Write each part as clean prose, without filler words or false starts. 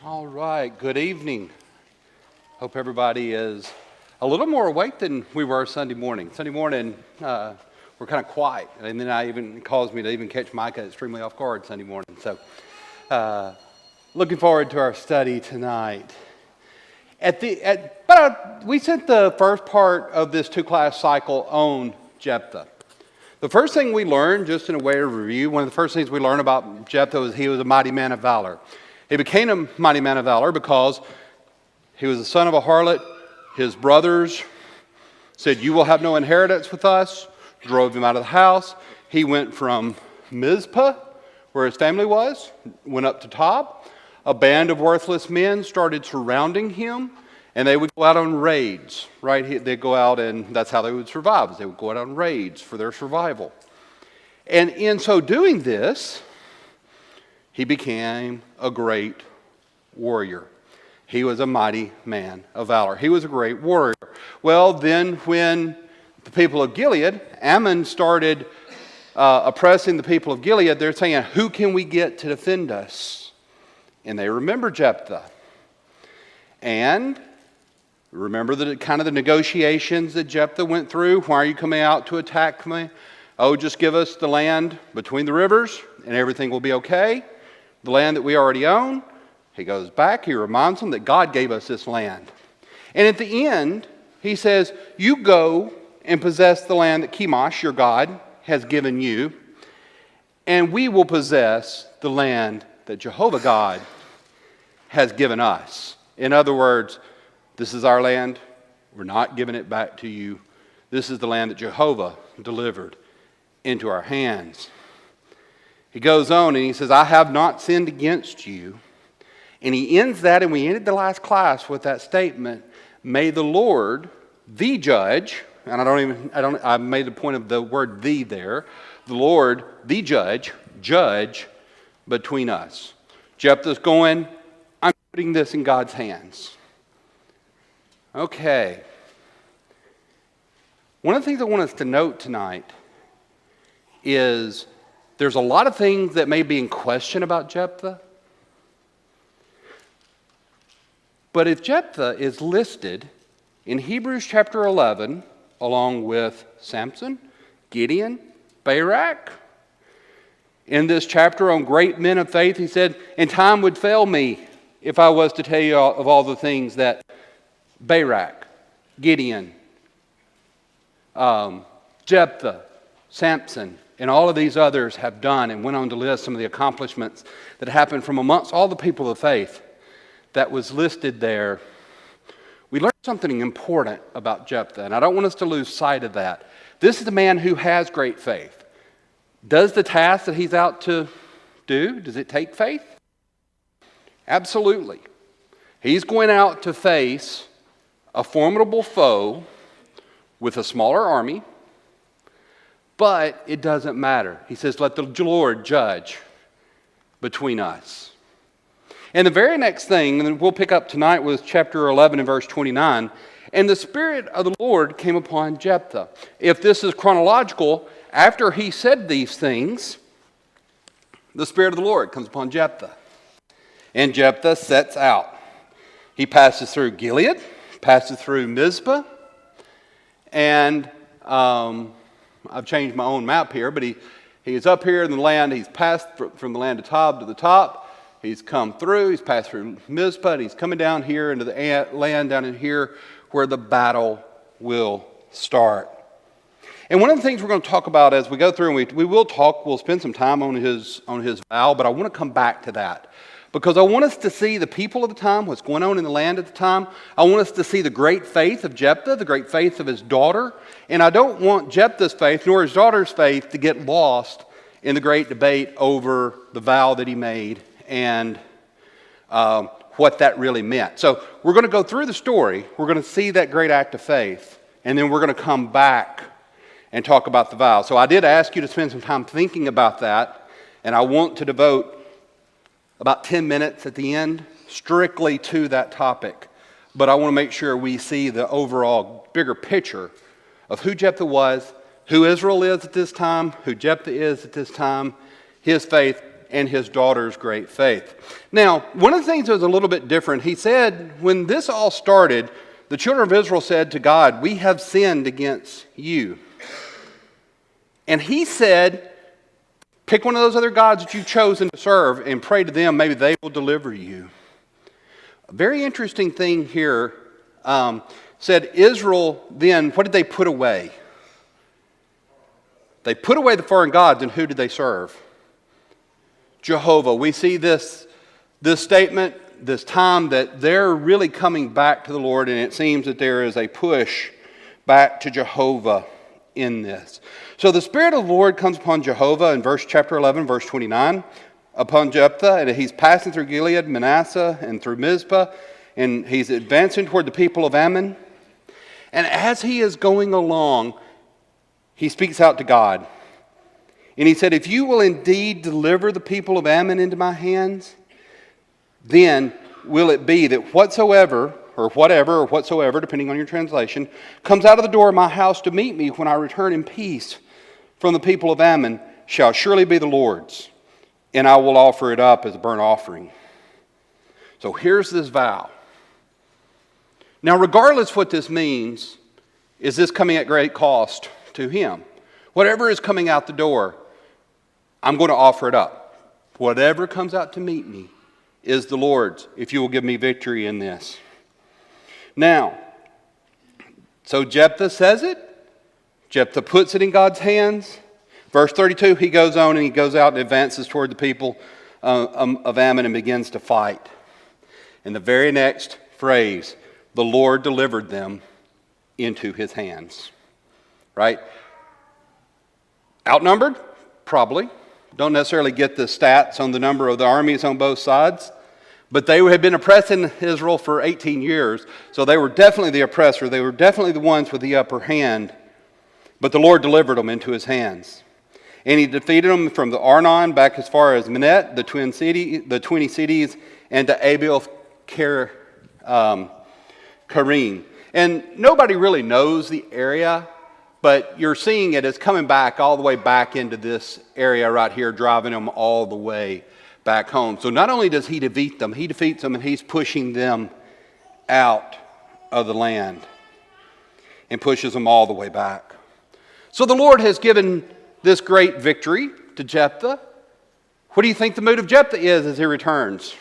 All right, good evening. Hope everybody is a little more awake than we were Sunday morning. Sunday morning, we're kind of quiet, and then it caused me to even catch Micah extremely off guard Sunday morning. So, looking forward to our study tonight. We sent the first part of this two-class cycle on Jephthah. The first thing we learned, just in a way of review, one of the first things we learned about Jephthah was he was a mighty man of valor. He became a mighty man of valor because he was the son of a harlot. His brothers said, "You will have no inheritance with us," drove him out of the house. He went from Mizpah, where his family was, went up to Tob. A band of worthless men started surrounding him, and they would go out on raids, right? They'd go out, and that's how they would survive, is they would go out on raids for their survival. And in so doing this, he became a great warrior. He was a mighty man of valor. He was a great warrior. Well, then when the people of Gilead, Ammon started oppressing the people of Gilead, they're saying, "Who can we get to defend us?" And they remember Jephthah. And remember the kind of the negotiations that Jephthah went through. "Why are you coming out to attack me? Oh, just give us the land between the rivers and everything will be okay. The land that we already own." He goes back, he reminds them that God gave us this land. And at the end, he says, "You go and possess the land that Chemosh, your God, has given you, and we will possess the land that Jehovah God has given us." In other words, this is our land. We're not giving it back to you. This is the land that Jehovah delivered into our hands. He goes on and he says, "I have not sinned against you." And he ends that, and we ended the last class with that statement, "May the Lord, the judge," and I made the point of the word "the" there, "the Lord, the judge between us." Jephthah's going, "I'm putting this in God's hands." Okay. One of the things I want us to note tonight is there's a lot of things that may be in question about Jephthah. But if Jephthah is listed in Hebrews chapter 11, along with Samson, Gideon, Barak, in this chapter on great men of faith, he said, "And time would fail me if I was to tell you of all the things that Barak, Gideon, Jephthah, Samson, and all of these others have done," and went on to list some of the accomplishments that happened from amongst all the people of faith that was listed there. We learned something important about Jephthah, and I don't want us to lose sight of that. This is a man who has great faith. Does the task that he's out to do, does it take faith? Absolutely. He's going out to face a formidable foe with a smaller army, but it doesn't matter. He says, "Let the Lord judge between us." And the very next thing, and we'll pick up tonight, was chapter 11 and verse 29. "And the Spirit of the Lord came upon Jephthah." If this is chronological, after he said these things, the Spirit of the Lord comes upon Jephthah. And Jephthah sets out. He passes through Gilead, passes through Mizpah, and I've changed my own map here, but he is up here in the land. He's passed from the land of Tob to the top. He's come through, he's passed through Mizpah, and he's coming down here into the land down in here where the battle will start. And one of the things we're going to talk about as we go through, and we'll spend some time on his vow, but I want to come back to that. Because I want us to see the people of the time, what's going on in the land at the time. I want us to see the great faith of Jephthah, the great faith of his daughter. And I don't want Jephthah's faith nor his daughter's faith to get lost in the great debate over the vow that he made and what that really meant. So we're going to go through the story. We're going to see that great act of faith. And then we're going to come back and talk about the vow. So I did ask you to spend some time thinking about that. And I want to devote about 10 minutes at the end strictly to that topic. But I want to make sure we see the overall bigger picture of who Jephthah was, who Israel is at this time, who Jephthah is at this time, his faith, and his daughter's great faith. Now, one of the things that was a little bit different, he said, when this all started, the children of Israel said to God, "We have sinned against you." And he said, pick one of those other gods that you've chosen to serve and pray to them. Maybe they will deliver you. A very interesting thing here said Israel then, what did they put away? They put away the foreign gods, and who did they serve? Jehovah. We see this statement, this time that they're really coming back to the Lord, and it seems that there is a push back to Jehovah in this. So the Spirit of the Lord comes upon Jehovah in chapter 11, verse 29, upon Jephthah, and he's passing through Gilead, Manasseh, and through Mizpah, and he's advancing toward the people of Ammon. And as he is going along, he speaks out to God. And he said, "If you will indeed deliver the people of Ammon into my hands, then will it be that whatsoever, depending on your translation, comes out of the door of my house to meet me when I return in peace from the people of Ammon shall surely be the Lord's, and I will offer it up as a burnt offering." So here's this vow. Now, regardless what this means, is this coming at great cost to him? Whatever is coming out the door, I'm going to offer it up. Whatever comes out to meet me is the Lord's, if you will give me victory in this. Now, so Jephthah says it. Jephthah puts it in God's hands. Verse 32, he goes on and he goes out and advances toward the people of Ammon and begins to fight. In the very next phrase, the Lord delivered them into his hands. Right? Outnumbered? Probably. Don't necessarily get the stats on the number of the armies on both sides. But they had been oppressing Israel for 18 years. So they were definitely the oppressor. They were definitely the ones with the upper hand. But the Lord delivered them into his hands. And he defeated them from the Arnon back as far as Minnette, the 20 cities, and to Abel Karim. And nobody really knows the area, but you're seeing it as coming back all the way back into this area right here, driving them all the way back home. So not only does he defeat them, he defeats them and he's pushing them out of the land and pushes them all the way back. So the Lord has given this great victory to Jephthah. What do you think the mood of Jephthah is as he returns?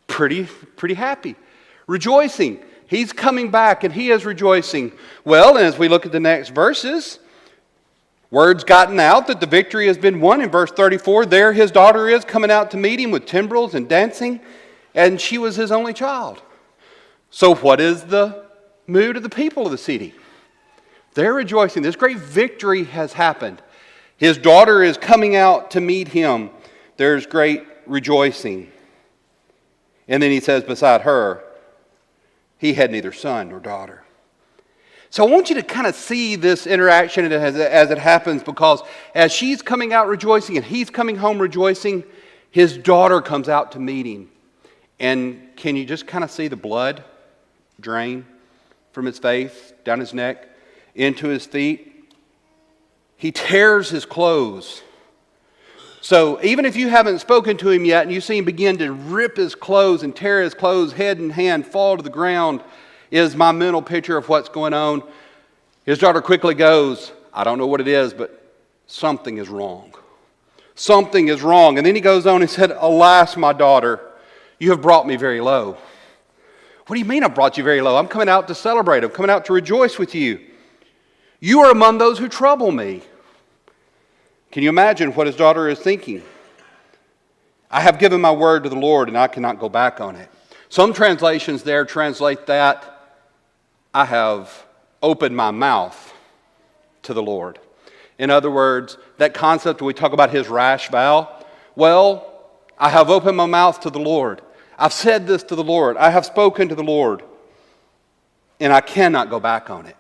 Pretty happy. Rejoicing. He's coming back and he is rejoicing. Well, and as we look at the next verses, word's gotten out that the victory has been won. In verse 34, there his daughter is coming out to meet him with timbrels and dancing, and she was his only child. So what is the mood of the people of the city? They're rejoicing. This great victory has happened. His daughter is coming out to meet him. There's great rejoicing. And then he says beside her, he had neither son nor daughter. So I want you to kind of see this interaction as it happens, because as she's coming out rejoicing and he's coming home rejoicing, his daughter comes out to meet him. And can you just kind of see the blood drain from his face, down his neck, into his feet? He tears his clothes. So even if you haven't spoken to him yet and you see him begin to rip his clothes and tear his clothes, head and hand fall to the ground, is my mental picture of what's going on. His daughter quickly goes, I don't know what it is, but something is wrong. Something is wrong. And then he goes on and said, alas, my daughter, you have brought me very low. What do you mean I brought you very low? I'm coming out to celebrate. I'm coming out to rejoice with you. You are among those who trouble me. Can you imagine what his daughter is thinking? I have given my word to the Lord and I cannot go back on it. Some translations there translate that, I have opened my mouth to the Lord. In other words, that concept when we talk about his rash vow, well, I have opened my mouth to the Lord. I've said this to the Lord. I have spoken to the Lord. And I cannot go back on it.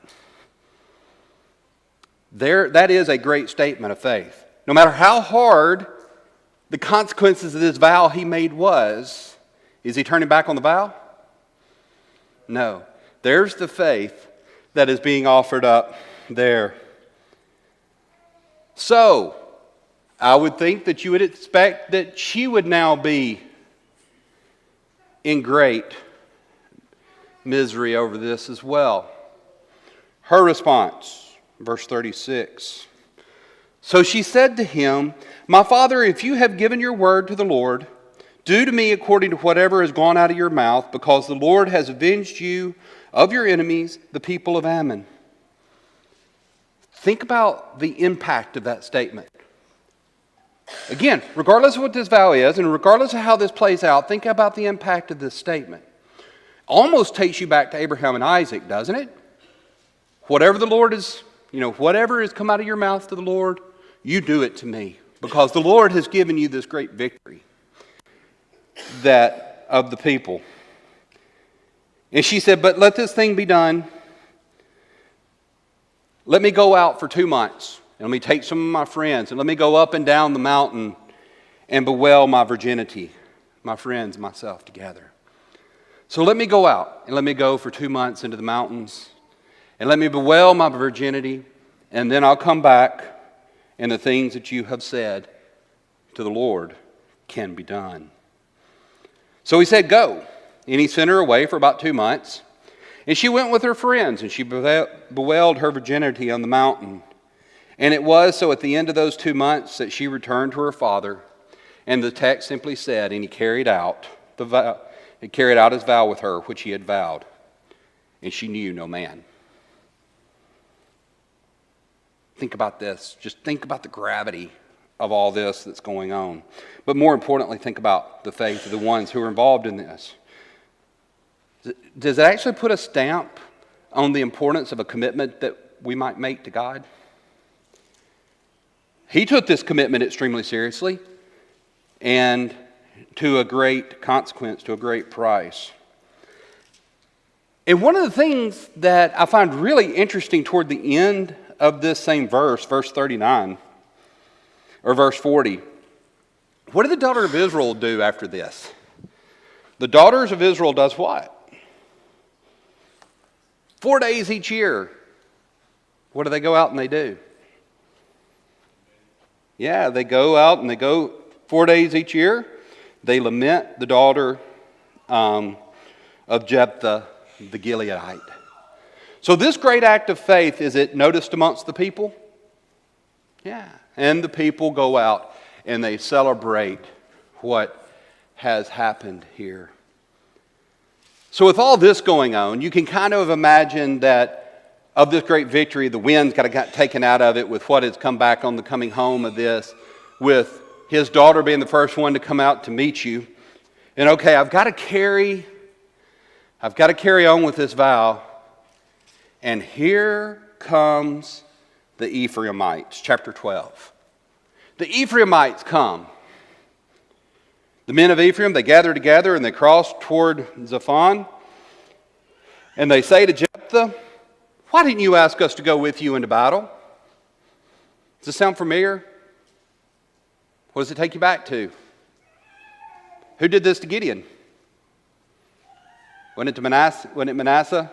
That is a great statement of faith. No matter how hard the consequences of this vow he made was, is he turning back on the vow? No. There's the faith that is being offered up there. So, I would think that you would expect that she would now be in great misery over this as well. Her response, verse 36. So she said to him, My father, if you have given your word to the Lord, do to me according to whatever has gone out of your mouth, because the Lord has avenged you of your enemies, the people of Ammon. Think about the impact of that statement. Again, regardless of what this vow is, and regardless of how this plays out, think about the impact of this statement. Almost takes you back to Abraham and Isaac, doesn't it? Whatever the Lord is, whatever has come out of your mouth to the Lord, you do it to me, because the Lord has given you this great victory that of the people. And she said, but let this thing be done. Let me go out for 2 months. And let me take some of my friends. And let me go up and down the mountain and bewail my virginity. My friends and myself together. So let me go out. And let me go for 2 months into the mountains. And let me bewail my virginity. And then I'll come back. And the things that you have said to the Lord can be done. So he said, go. And he sent her away for about 2 months. And she went with her friends, and she bewailed her virginity on the mountain. And it was so at the end of those 2 months that she returned to her father. And the text simply said, and he carried out his vow with her, which he had vowed. And she knew no man. Think about this. Just think about the gravity of all this that's going on. But more importantly, think about the faith of the ones who are involved in this. Does it actually put a stamp on the importance of a commitment that we might make to God? He took this commitment extremely seriously and to a great consequence, to a great price. And one of the things that I find really interesting toward the end of this same verse, verse 39, or verse 40, what did the daughter of Israel do after this? The daughters of Israel does what? 4 days each year. What do they go out and they do? Yeah, they go out and they go 4 days each year. They lament the daughter of Jephthah the Gileadite. So this great act of faith, is it noticed amongst the people? Yeah. And the people go out and they celebrate what has happened here. So with all this going on, you can kind of imagine that of this great victory, the wind's got taken out of it with what has come back on the coming home of this, with his daughter being the first one to come out to meet you. And okay, I've got to carry on with this vow. And here comes the Ephraimites, chapter 12. The Ephraimites come. The men of Ephraim, they gather together and they cross toward Zaphon. And they say to Jephthah, why didn't you ask us to go with you into battle? Does this sound familiar? What does it take you back to? Who did this to Gideon? Wasn't it Manasseh?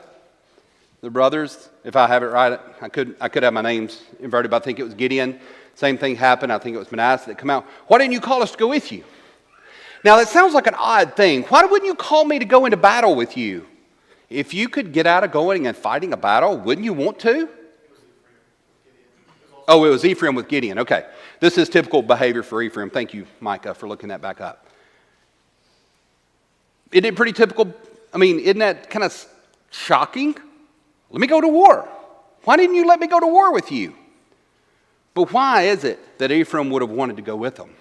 The brothers, if I have it right, I could have my names inverted, but I think it was Gideon. Same thing happened. I think it was Manasseh that come out. Why didn't you call us to go with you? Now, that sounds like an odd thing. Why wouldn't you call me to go into battle with you? If you could get out of going and fighting a battle, wouldn't you want to? Oh, it was Ephraim with Gideon. Okay. This is typical behavior for Ephraim. Thank you, Micah, for looking that back up. Isn't it pretty typical? I mean, isn't that kind of shocking? Let me go to war. Why didn't you let me go to war with you? But why is it that Ephraim would have wanted to go with them?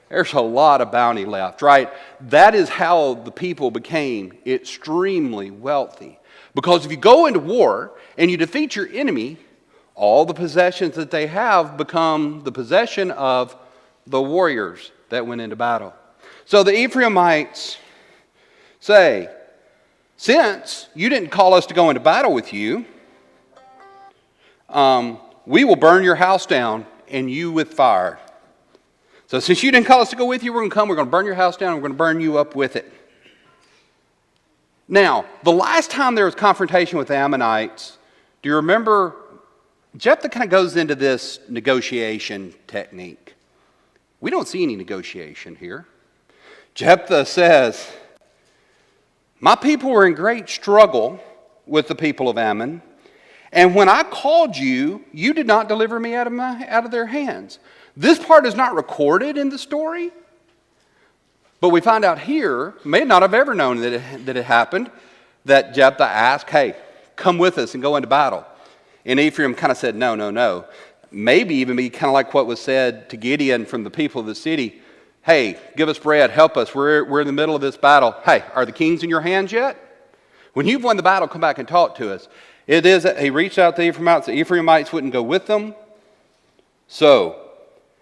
There's a lot of bounty left, right? That is how the people became extremely wealthy. Because if you go into war and you defeat your enemy, all the possessions that they have become the possession of the warriors that went into battle. So the Ephraimites say, since you didn't call us to go into battle with you, we will burn your house down and you with fire. So since you didn't call us to go with you, we're going to burn your house down, and we're going to burn you up with it. Now, the last time there was confrontation with the Ammonites, do you remember Jephthah kind of goes into this negotiation technique. We don't see any negotiation here. Jephthah says, my people were in great struggle with the people of Ammon, and when I called you, you did not deliver me out of their hands. This part is not recorded in the story, but we find out here, may not have ever known that it happened, that Jephthah asked, hey, come with us and go into battle. And Ephraim kind of said, no. Maybe even be kind of like what was said to Gideon from the people of the city. Hey, give us bread, help us. We're in the middle of this battle. Hey, are the kings in your hands yet? When you've won the battle, come back and talk to us. It is that he reached out to the Ephraimites. The Ephraimites wouldn't go with them. So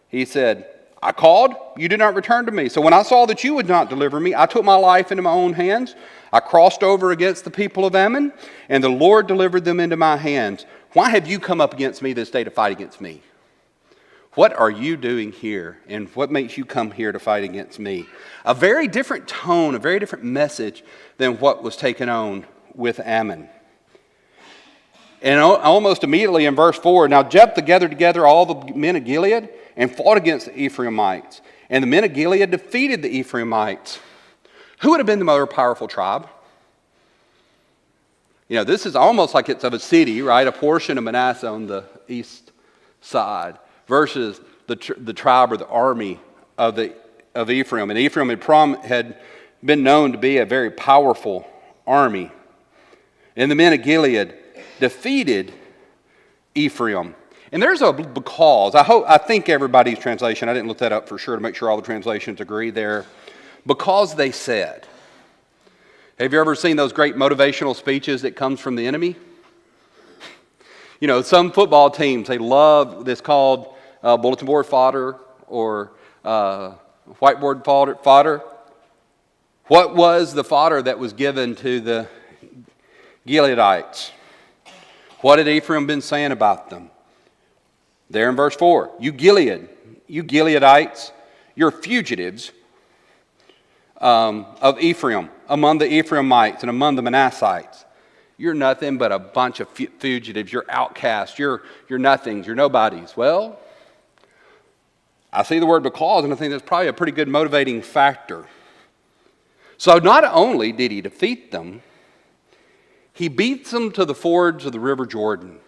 he said, I called, you did not return to me. So when I saw that you would not deliver me, I took my life into my own hands. I crossed over against the people of Ammon, and the Lord delivered them into my hands. Why have you come up against me this day to fight against me? What are you doing here, and what makes you come here to fight against me? A very different tone, a very different message than what was taken on with Ammon. And almost immediately in verse 4, now Jephthah gathered together all the men of Gilead and fought against the Ephraimites. And the men of Gilead defeated the Ephraimites. Who would have been the more powerful tribe? You know, this is almost like it's of a city, right? A portion of Manasseh on the east side versus the tribe or the army of Ephraim. And Ephraim had been known to be a very powerful army. And the men of Gilead defeated Ephraim. And there's a because. I think everybody's translation, I didn't look that up for sure to make sure all the translations agree there. Because they said. Have you ever seen those great motivational speeches that comes from the enemy? You know, some football teams, they love this called bulletin board fodder or whiteboard fodder. What was the fodder that was given to the Gileadites? What had Ephraim been saying about them? There in verse 4, you Gileadites, you're fugitives of Ephraim, among the Ephraimites and among the Manassites. You're nothing but a bunch of fugitives. You're outcasts. You're nothings. You're nobodies. Well, I see the word because, and I think that's probably a pretty good motivating factor. So not only did he defeat them, he beats them to the fords of the river Jordan.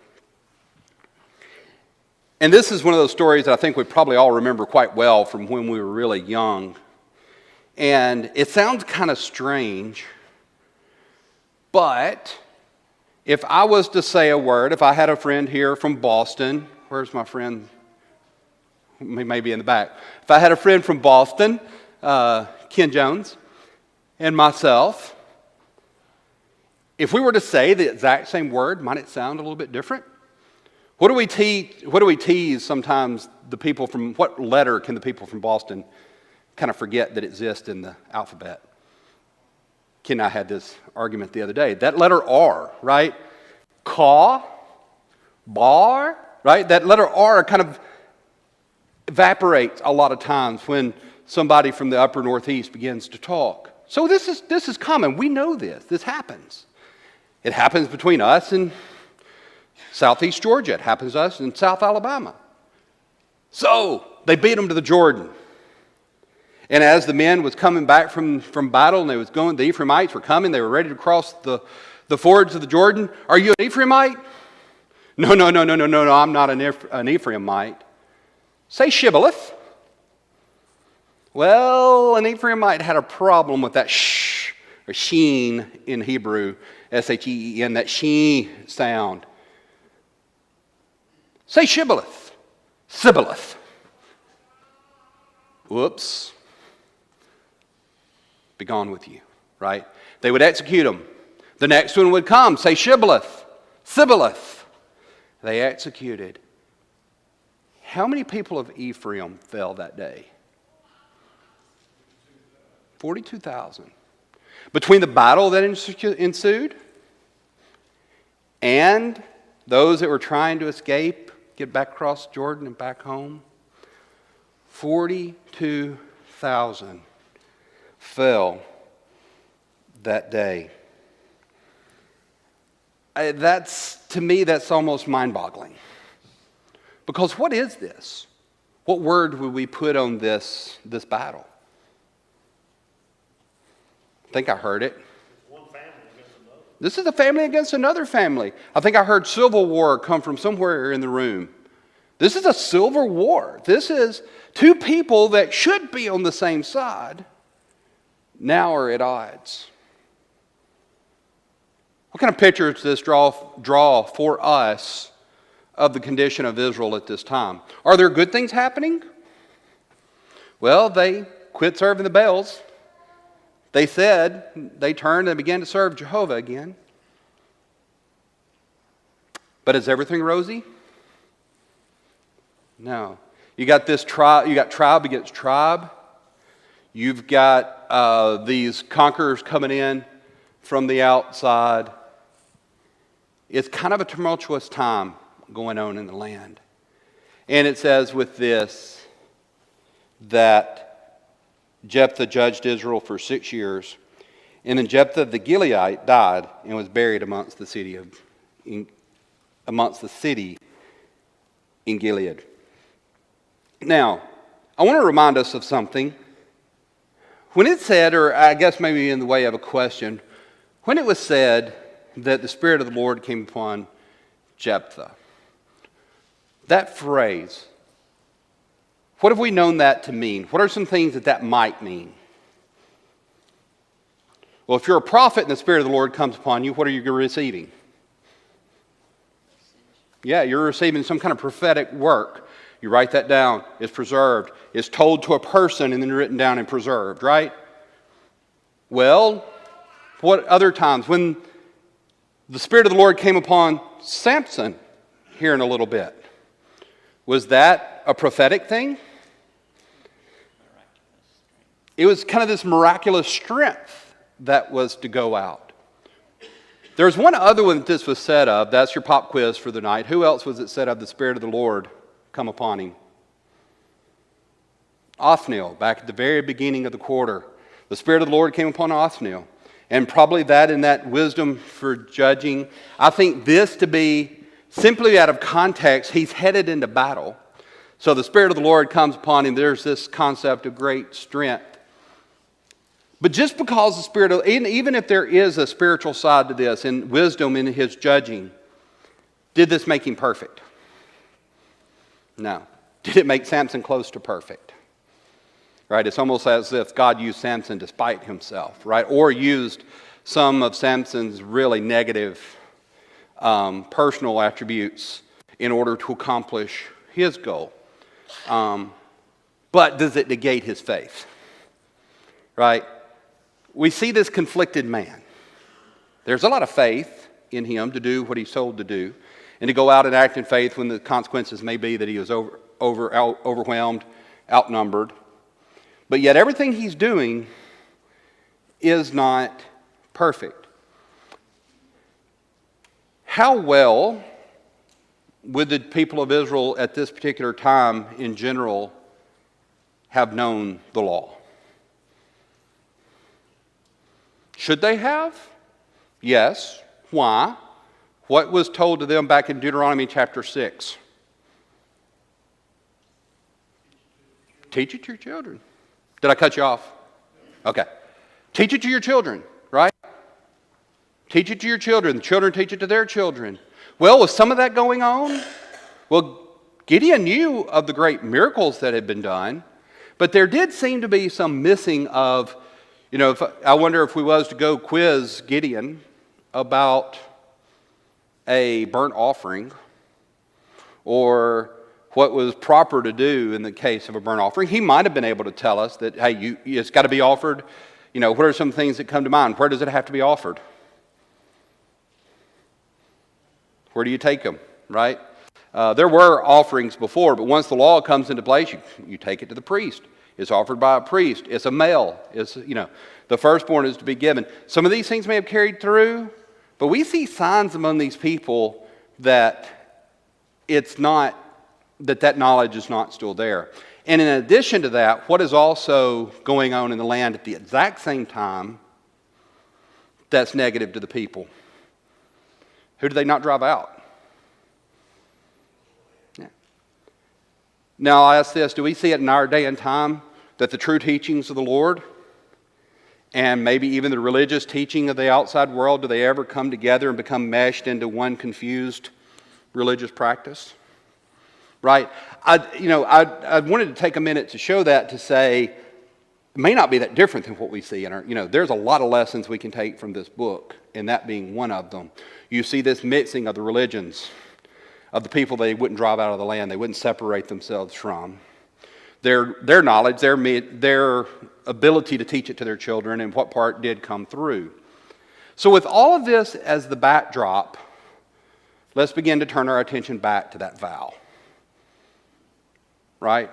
And this is one of those stories that I think we probably all remember quite well from when we were really young. And it sounds kind of strange, but if I was to say a word, if I had a friend here from Boston, where's my friend? Maybe in the back. If I had a friend from Boston, Ken Jones, and myself, if we were to say the exact same word, might it sound a little bit different? What do we tease sometimes the people from, what letter can the people from Boston kind of forget that exists in the alphabet? Ken and I had this argument the other day. That letter R, right? Caw, bar, right? That letter R kind of evaporates a lot of times when somebody from the upper northeast begins to talk. So this is common. We know this. This happens. It happens between us and southeast Georgia. It happens to us in South Alabama. So they beat them to the Jordan. And as the men was coming back from battle and they was going, the Ephraimites were coming, they were ready to cross the fords of the Jordan. Are you an Ephraimite? No, I'm not an Ephraimite. Say Shibboleth. Well, an Ephraimite had a problem with that sh or sheen in Hebrew, S-H-E-E-N, that sheen sound. Say Shibboleth. Sibboleth. Whoops. Be gone with you, right? They would execute them. The next one would come, say Shibboleth, Sibboleth. They executed. How many people of Ephraim fell that day? 42,000. Between the battle that ensued and those that were trying to escape, get back across Jordan and back home, 42,000 fell that day. To me, that's almost mind-boggling. Because what is this? What word would we put on this battle? I think I heard it. One family against another. This is a family against another family. I think I heard civil war come from somewhere in the room. This is a civil war. This is two people that should be on the same side now are at odds. What kind of picture does this draw for us of the condition of Israel at this time? Are there good things happening? Well, they quit serving the Baals. They turned and began to serve Jehovah again. But is everything rosy? No. You got tribe against tribe. You've got these conquerors coming in from the outside. It's kind of a tumultuous time going on in the land. And it says with this that Jephthah judged Israel for 6 years. And then Jephthah the Gileadite died and was buried amongst the city in Gilead. Now, I want to remind us of something. When it said, or I guess maybe in the way of a question, when it was said that the Spirit of the Lord came upon Jephthah, that phrase, what have we known that to mean? What are some things that might mean? Well, if you're a prophet and the Spirit of the Lord comes upon you, what are you receiving? Yeah, you're receiving some kind of prophetic work. You write that down. It's preserved. It's told to a person and then written down and preserved, right? Well, what other times? When the Spirit of the Lord came upon Samson here in a little bit, was that a prophetic thing? It was kind of this miraculous strength that was to go out. There's one other one that this was said of. That's your pop quiz for the night. Who else was it said of the Spirit of the Lord come upon him? Othniel, back at the very beginning of the quarter. The Spirit of the Lord came upon Othniel. And probably that in that wisdom for judging. I think this to be simply out of context, he's headed into battle. So the Spirit of the Lord comes upon him. There's this concept of great strength. But just because the Spirit of, even if there is a spiritual side to this and wisdom in his judging, did this make him perfect? No. Did it make Samson close to perfect? Right? It's almost as if God used Samson despite himself, right? Or used some of Samson's really negative personal attributes in order to accomplish his goal. But does it negate his faith? Right? We see this conflicted man. There's a lot of faith in him to do what he's told to do and to go out and act in faith when the consequences may be that he was overwhelmed, outnumbered. But yet everything he's doing is not perfect. How well would the people of Israel at this particular time in general have known the law? Should they have? Yes. Why? What was told to them back in Deuteronomy chapter 6? Teach it to your children. Did I cut you off? Okay. Teach it to your children, right? Teach it to your children. The children teach it to their children. Well, was some of that going on? Well, Gideon knew of the great miracles that had been done, but there did seem to be some missing of, I wonder if we was to go quiz Gideon about a burnt offering or what was proper to do in the case of a burnt offering. He might have been able to tell us that, hey, it's got to be offered. What are some things that come to mind? Where does it have to be offered? Where do you take them, right? There were offerings before, but once the law comes into place, you take it to the priest. It's offered by a priest. It's a male. It's, the firstborn is to be given. Some of these things may have carried through, but we see signs among these people that it's not, that knowledge is not still there. And in addition to that, what is also going on in the land at the exact same time that's negative to the people? Who do they not drive out? Yeah. Now I'll ask this, do we see it in our day and time that the true teachings of the Lord and maybe even the religious teaching of the outside world, do they ever come together and become meshed into one confused religious practice? Right? I wanted to take a minute to show that, to say it may not be that different than what we see in our, there's a lot of lessons we can take from this book, and that being one of them. You see this mixing of the religions, of the people they wouldn't drive out of the land, they wouldn't separate themselves from. Their knowledge, their ability to teach it to their children, and what part did come through. So with all of this as the backdrop, let's begin to turn our attention back to that vow. Right?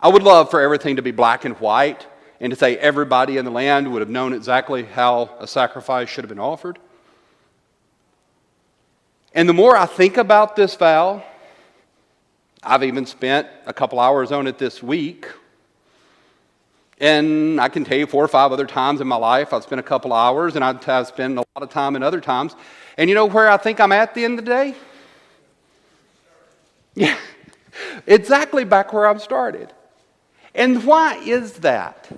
I would love for everything to be black and white, and to say everybody in the land would have known exactly how a sacrifice should have been offered. And the more I think about this vow, I've even spent a couple hours on it this week. And I can tell you 4 or 5 other times in my life I've spent a couple hours, and I've spent a lot of time in other times. And you know where I think I'm at the end of the day? Yeah, exactly back where I've started. And why is that?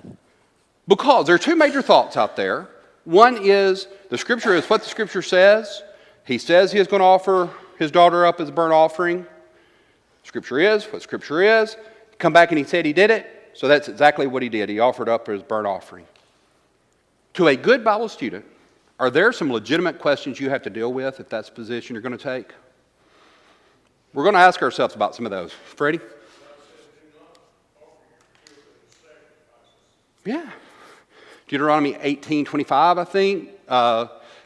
Because there are 2 major thoughts out there. One is the Scripture is what the Scripture says. He says he is going to offer his daughter up as a burnt offering. Scripture is what Scripture is. Come back and he said he did it. So that's exactly what he did. He offered up his burnt offering. To a good Bible student, are there some legitimate questions you have to deal with if that's the position you're going to take? We're going to ask ourselves about some of those. Freddie? Yeah. Deuteronomy 18:25, I think.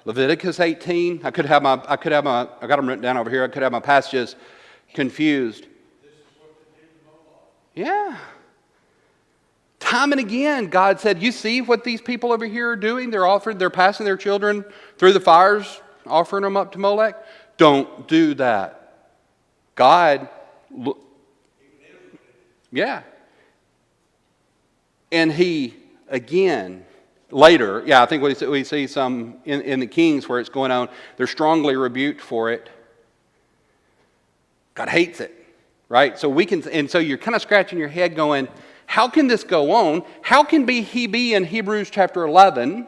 Leviticus 18. I got them written down over here. I could have my passages confused. Yeah. Time and again, God said, you see what these people over here are doing? They're passing their children through the fires, offering them up to Molech. Don't do that. God, yeah. And he, again, later, I think we see some in the Kings where it's going on, they're strongly rebuked for it. God hates it, right? So so you're kind of scratching your head going, how can this go on? How can he be in Hebrews chapter 11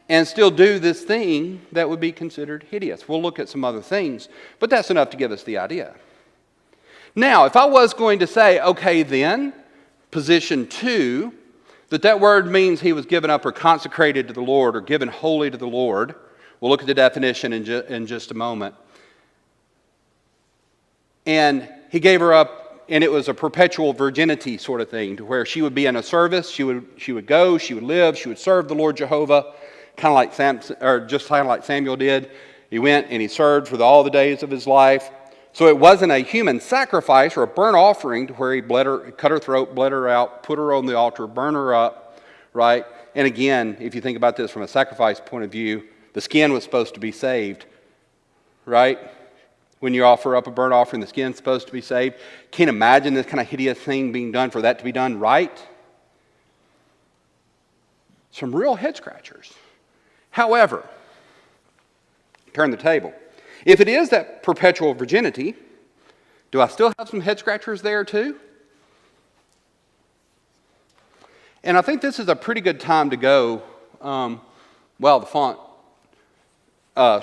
and still do this thing that would be considered hideous? We'll look at some other things, but that's enough to give us the idea. Now, if I was going to say, okay then, position 2, that word means he was given up or consecrated to the Lord or given wholly to the Lord. We'll look at the definition in just a moment. And he gave her up, and it was a perpetual virginity sort of thing, to where she would be in a service, she would go, she would live, she would serve the Lord Jehovah, kind of like Samuel did. He went and he served for all the days of his life. So it wasn't a human sacrifice or a burnt offering to where he cut her throat, bled her out, put her on the altar, burn her up, right? And again, if you think about this from a sacrifice point of view, the skin was supposed to be saved, right? When you offer up a burnt offering, the skin's supposed to be saved. Can't imagine this kind of hideous thing being done for that to be done right. Some real head scratchers. However, turn the table. If it is that perpetual virginity, do I still have some head scratchers there too? And I think this is a pretty good time to go. The font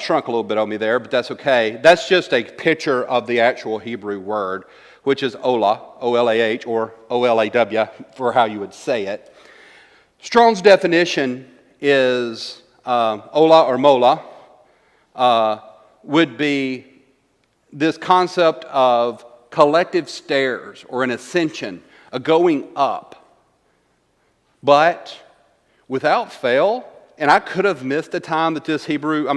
shrunk a little bit on me there, but that's okay. That's just a picture of the actual Hebrew word, which is Olah, O-L-A-H, or O-L-A-W, for how you would say it. Strong's definition is Olah or Mola would be this concept of collective stairs or an ascension, a going up. But without fail, and I could have missed the time that this Hebrew,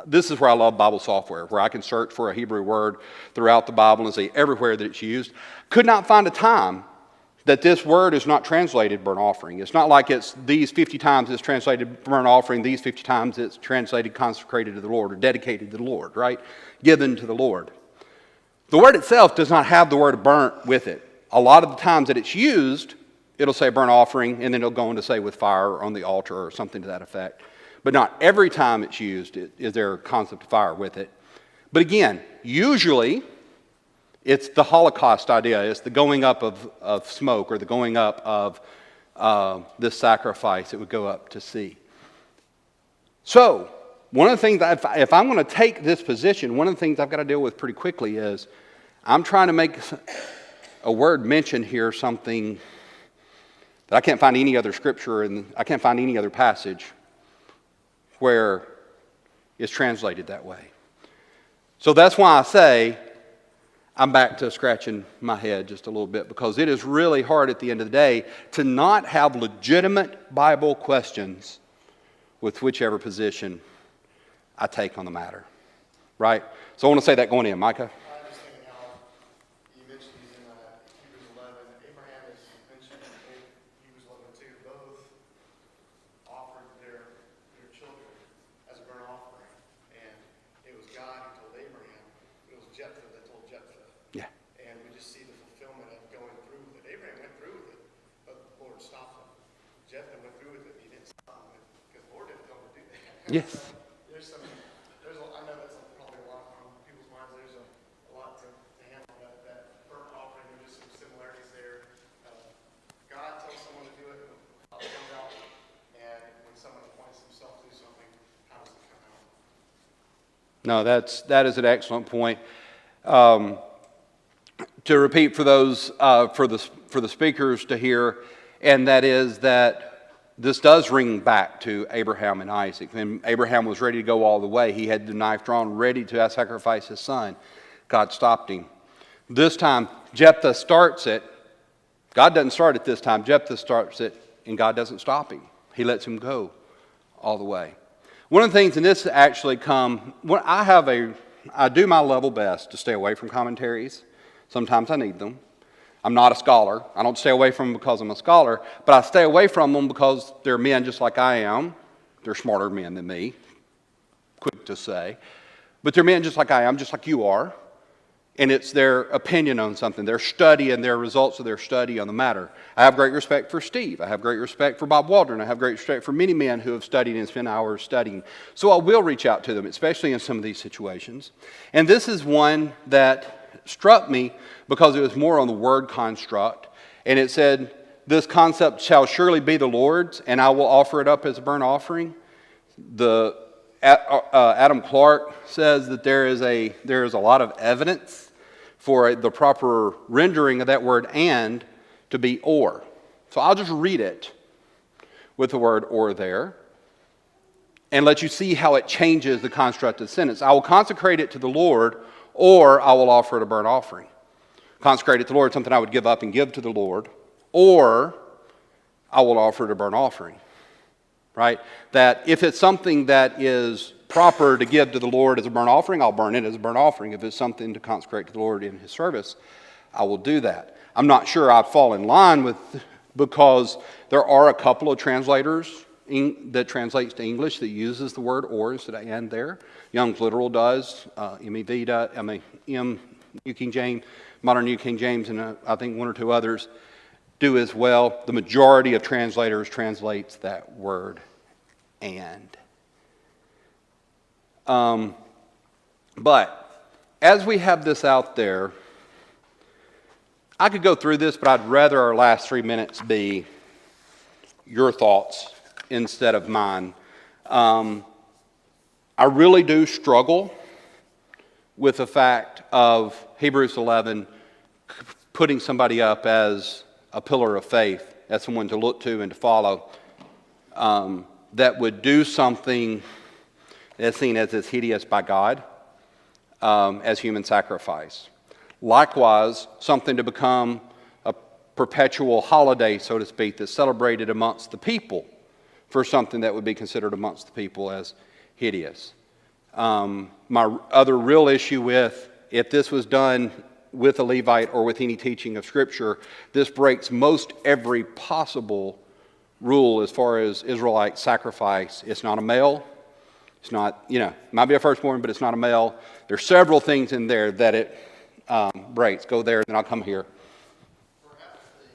this is where I love Bible software, where I can search for a Hebrew word throughout the Bible and see everywhere that it's used. Could not find a time that this word is not translated burnt offering. It's not like it's these 50 times it's translated burnt offering, these 50 times it's translated consecrated to the Lord or dedicated to the Lord, right? Given to the Lord. The word itself does not have the word burnt with it. A lot of the times that it's used, it'll say burnt offering, and then it'll go on to say with fire on the altar or something to that effect. But not every time it's used is there a concept of fire with it. But again, usually It's the Holocaust idea. It's the going up of smoke, or the going up of this sacrifice. It would go up to sea. So, one of the things that if I'm going to take this position, one of the things I've got to deal with pretty quickly is I'm trying to make a word mention here, something that I can't find any other scripture, and I can't find any other passage where it's translated that way. So that's why I say I'm back to scratching my head just a little bit, because it is really hard at the end of the day to not have legitimate Bible questions with whichever position I take on the matter. Right? So I want to say that going in. Micah? I was thinking how you mentioned these in Hebrews 11. Abraham is mentioned in Hebrews 11 too. Both offered their children as a burnt offering. And it was God who told Abraham. It was Jephthah that told Jephthah. Yeah. And we just see the fulfillment of going through with it. Abraham went through with it, but the Lord stopped him. Jephthah went through with it, and he didn't stop him because the Lord didn't tell him to do that. Yes. I know that's probably a lot on people's minds. There's a lot to handle that burnt offering. There's just some similarities there. God tells someone to do it, and how it comes out. And when someone appoints himself to do something, how does it come out? No, that is an excellent point. To repeat for those for the speakers to hear, and that is that this does ring back to Abraham and Isaac. When Abraham was ready to go all the way, he had the knife drawn, ready to sacrifice his son. God stopped him. This time, Jephthah starts it. God doesn't start it this time. Jephthah starts it, and God doesn't stop him. He lets him go all the way. One of the things, and this actually I do my level best to stay away from commentaries. Sometimes I need them. I'm not a scholar. I don't stay away from them because I'm a scholar, but I stay away from them because they're men just like I am. They're smarter men than me, quick to say. But they're men just like I am, just like you are. And it's their opinion on something, their study and their results of their study on the matter. I have great respect for Steve. I have great respect for Bob Waldron. I have great respect for many men who have studied and spent hours studying. So I will reach out to them, especially in some of these situations. And this is one that struck me because it was more on the word construct. And it said, this concept shall surely be the Lord's, and I will offer it up as a burnt offering. Adam Clark says that there is a lot of evidence for the proper rendering of that word "and" to be "or." So I'll just read it with the word "or" there and let you see how it changes the construct of the sentence. I will consecrate it to the Lord, or I will offer it a burnt offering. Consecrate it to the Lord, something I would give up and give to the Lord, or I will offer it a burnt offering. Right? That if it's something that is proper to give to the Lord as a burnt offering, I'll burn it as a burnt offering. If it's something to consecrate to the Lord in His service, I will do that. I'm not sure I'd fall in line with, because there are a couple of translators that translates to English that uses the word "or" instead of "and" there. Young's Literal does, MEV does, New King James, Modern New King James, and I think one or two others do as well. The majority of translators translates that word "and." But as we have this out there, I could go through this, but I'd rather our last 3 minutes be your thoughts instead of mine. I really do struggle with the fact of Hebrews 11 putting somebody up as a pillar of faith, as someone to look to and to follow, that would do something that's seen as hideous by God, as human sacrifice. Likewise, something to become a perpetual holiday, so to speak, that's celebrated amongst the people for something that would be considered amongst the people as hideous. My other real issue with, if this was done with a Levite or with any teaching of Scripture, this breaks most every possible rule as far as Israelite sacrifice. It's not a male. It's not, it might be a firstborn, but it's not a male. There's several things in there that it breaks. Go there, and then I'll come here. Perhaps the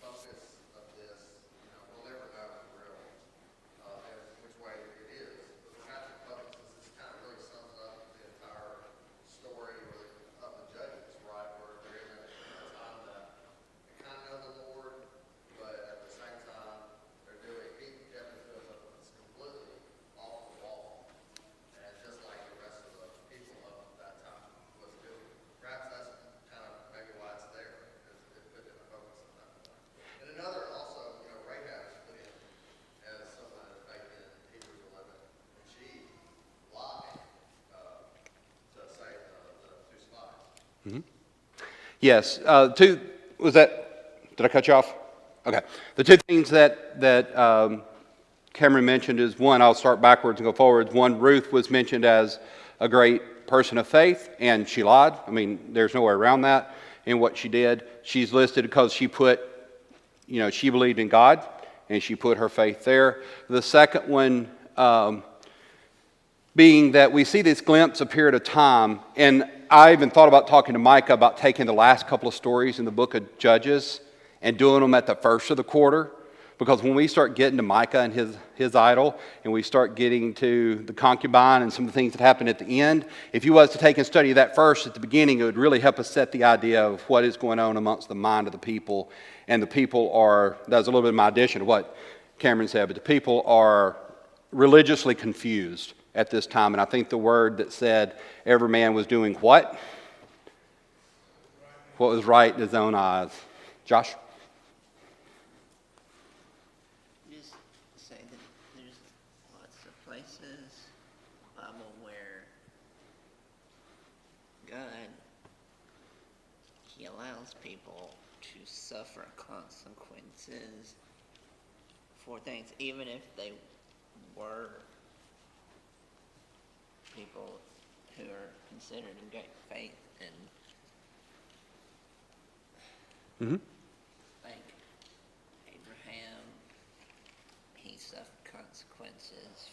focus of this, we'll never know for real which way it is. But perhaps the focus is this kind of really sums up the entire story of the Yes. Did I cut you off? Okay. The two things that Cameron mentioned is, one, I'll start backwards and go forwards. One, Ruth was mentioned as a great person of faith, and she lied. I mean, there's no way around that in what she did. She's listed because she believed in God, and she put her faith there. The second one being that we see this glimpse of period of time, and I even thought about talking to Micah about taking the last couple of stories in the book of Judges and doing them at the first of the quarter, because when we start getting to Micah and his idol, and we start getting to the concubine and some of the things that happen at the end, if you was to take and study that first at the beginning, it would really help us set the idea of what is going on amongst the mind of the people. And the people are, that's a little bit of my addition to what Cameron said, but the people are religiously confused at this time. And I think the word that said every man was doing what? What was right in his own eyes. Josh? Just say that there's lots of places in the Bible where God, He allows people to suffer consequences for things, even if they were people who are considered in great faith and like Abraham, he suffered consequences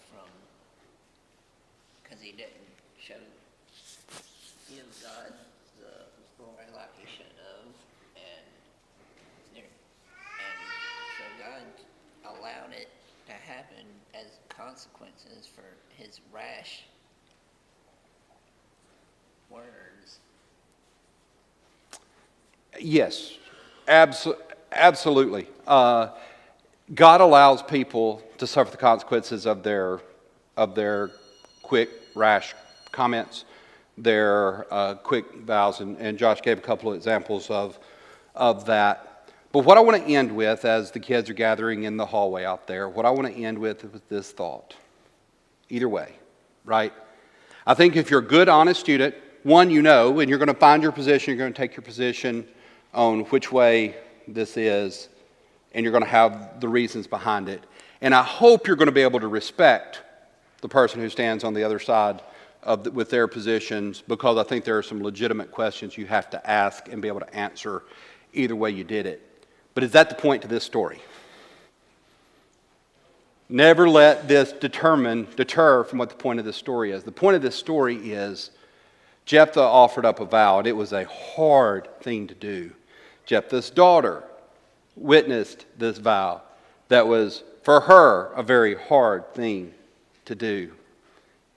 because he didn't give God the glory like he should have, and so God allowed it to happen as consequences for his rash words. Yes, absolutely. God allows people to suffer the consequences of their quick, rash comments, their quick vows, and Josh gave a couple of examples of that. But what I want to end with, as the kids are gathering in the hallway out there, what I want to end with is this thought. Either way, right? I think if you're a good, honest student, one, and you're going to find your position, you're going to take your position on which way this is, and you're going to have the reasons behind it. And I hope you're going to be able to respect the person who stands on the other side with their positions, because I think there are some legitimate questions you have to ask and be able to answer either way you did it. But is that the point to this story? Never let this deter from what the point of this story is. The point of this story is Jephthah offered up a vow, and it was a hard thing to do. Jephthah's daughter witnessed this vow that was, for her, a very hard thing to do.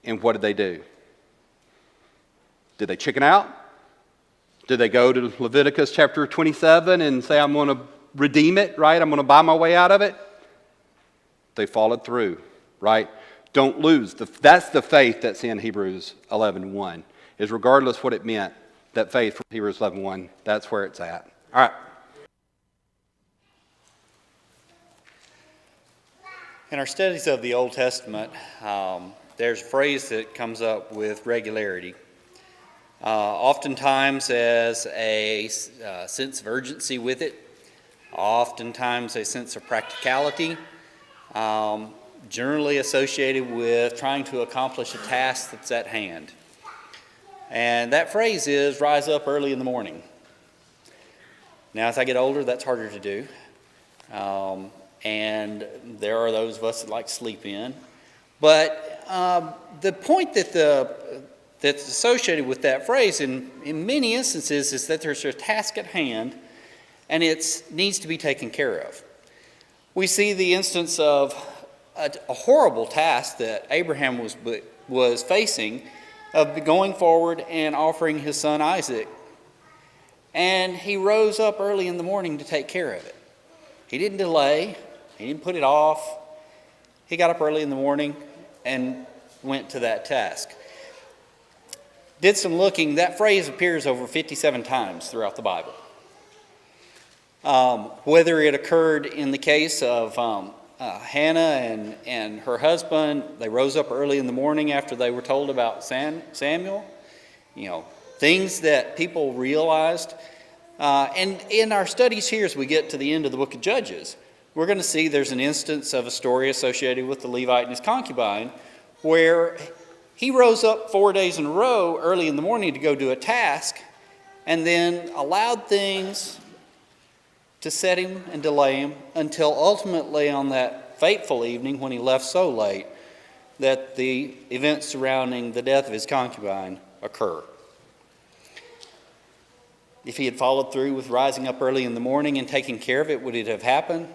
And what did they do? Did they chicken out? Did they go to Leviticus chapter 27 and say, I'm going to redeem it, right? I'm going to buy my way out of it? They followed through, right? Don't lose. That's the faith that's in Hebrews 11:1. Is regardless what it meant, that faith from Hebrews 11:1, that's where it's at. All right. In our studies of the Old Testament, there's a phrase that comes up with regularity. Oftentimes as a sense of urgency with it, oftentimes a sense of practicality, generally associated with trying to accomplish a task that's at hand. And that phrase is rise up early in the morning. Now, as I get older, that's harder to do. And there are those of us that like to sleep in. But the point that's associated with that phrase in many instances is that there's a task at hand and it needs to be taken care of. We see the instance of a horrible task that Abraham was facing, of going forward and offering his son Isaac. And he rose up early in the morning to take care of it. He didn't delay. He didn't put it off. He got up early in the morning and went to that task. Did some looking. That phrase appears over 57 times throughout the Bible. Whether it occurred in the case of Hannah and her husband, they rose up early in the morning after they were told about Samuel. Things that people realized And in our studies here, as we get to the end of the book of Judges, we're going to see there's an instance of a story associated with the Levite and his concubine where he rose up 4 days in a row early in the morning to go do a task and then allowed things to set him and delay him until ultimately on that fateful evening when he left so late that the events surrounding the death of his concubine occur. If he had followed through with rising up early in the morning and taking care of it, would it have happened?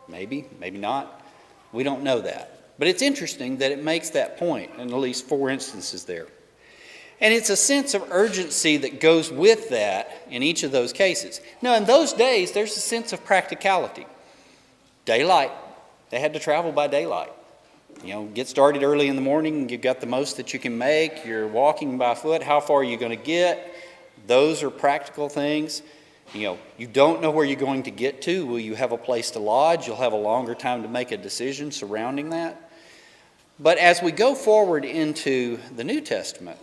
Maybe, maybe not. We don't know that. But it's interesting that it makes that point in at least 4 instances there. And it's a sense of urgency that goes with that in each of those cases. Now, in those days, there's a sense of practicality. Daylight. They had to travel by daylight. Get started early in the morning, you've got the most that you can make, you're walking by foot, how far are you going to get? Those are practical things. You don't know where you're going to get to. Will you have a place to lodge? You'll have a longer time to make a decision surrounding that. But as we go forward into the New Testament,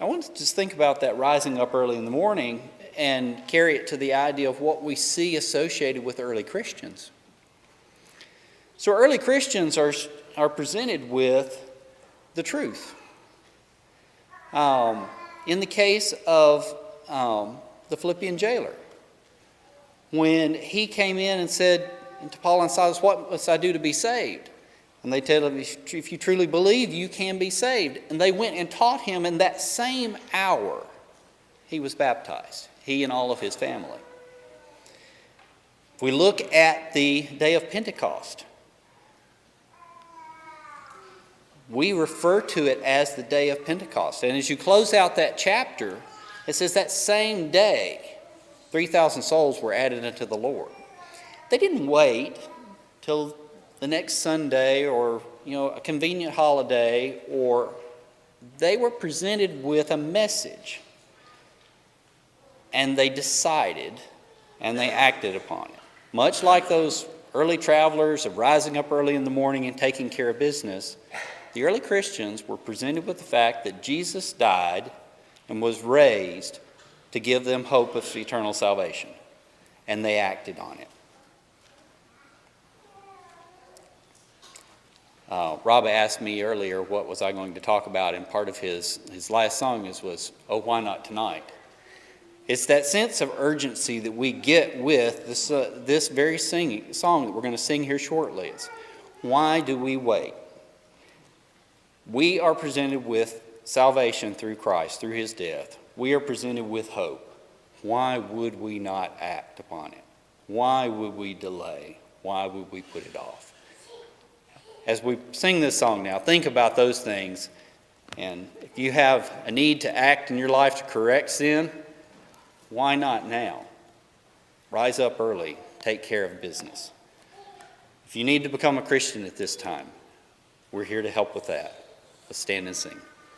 I want to just think about that rising up early in the morning and carry it to the idea of what we see associated with early Christians. So early Christians are presented with the truth. In the case of the Philippian jailer, when he came in and said to Paul and Silas, "What must I do to be saved?" And they tell him, "If you truly believe, you can be saved." And they went and taught him, and that same hour he was baptized, he and all of his family. If we look at the day of Pentecost, we refer to it as the day of Pentecost. And as you close out that chapter, it says that same day, 3,000 souls were added unto the Lord. They didn't wait till the next Sunday or a convenient holiday, or they were presented with a message. And they decided and they acted upon it. Much like those early travelers of rising up early in the morning and taking care of business, the early Christians were presented with the fact that Jesus died and was raised to give them hope of eternal salvation. And they acted on it. Rob asked me earlier what was I going to talk about, and part of his last song was, "Oh, Why Not Tonight?" It's that sense of urgency that we get with this very song that we're going to sing here shortly. It's, why do we wait? We are presented with salvation through Christ, through his death. We are presented with hope. Why would we not act upon it? Why would we delay? Why would we put it off? As we sing this song now, think about those things. And if you have a need to act in your life to correct sin, why not now? Rise up early. Take care of business. If you need to become a Christian at this time, we're here to help with that. Let's stand and sing.